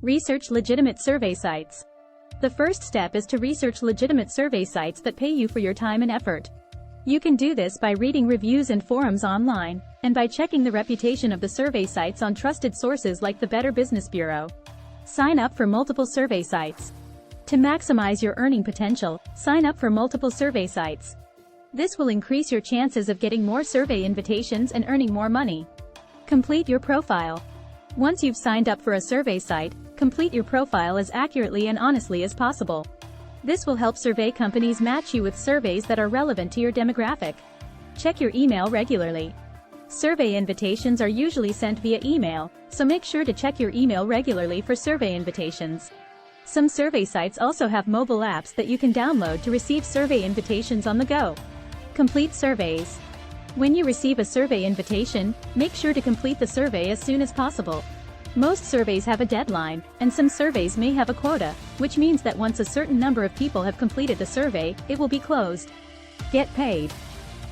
Research legitimate survey sites. The first step is to research legitimate survey sites that pay you for your time and effort. You can do this by reading reviews and forums online, and by checking the reputation of the survey sites on trusted sources like the Better Business Bureau. Sign up for multiple survey sites. To maximize your earning potential, sign up for multiple survey sites. This will increase your chances of getting more survey invitations and earning more money. Complete your profile. Once you've signed up for a survey site, complete your profile as accurately and honestly as possible. This will help survey companies match you with surveys that are relevant to your demographic. Check your email regularly. Survey invitations are usually sent via email, so make sure to check your email regularly for survey invitations. Some survey sites also have mobile apps that you can download to receive survey invitations on the go. Complete surveys. When you receive a survey invitation, make sure to complete the survey as soon as possible. Most surveys have a deadline, and some surveys may have a quota, which means that once a certain number of people have completed the survey, it will be closed. Get paid.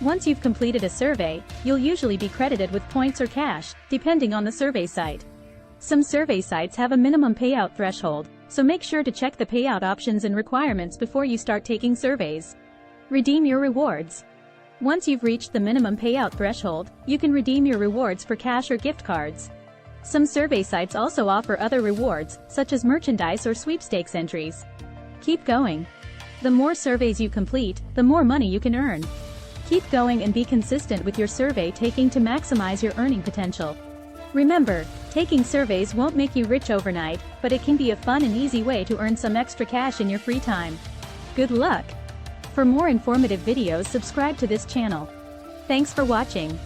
Once you've completed a survey, you'll usually be credited with points or cash, depending on the survey site. Some survey sites have a minimum payout threshold, so make sure to check the payout options and requirements before you start taking surveys. Redeem your rewards. Once you've reached the minimum payout threshold, you can redeem your rewards for cash or gift cards. Some survey sites also offer other rewards, such as merchandise or sweepstakes entries. Keep going. The more surveys you complete, the more money you can earn. Keep going and be consistent with your survey taking to maximize your earning potential. Remember, taking surveys won't make you rich overnight, but it can be a fun and easy way to earn some extra cash in your free time. Good luck! For more informative videos, subscribe to this channel. Thanks for watching.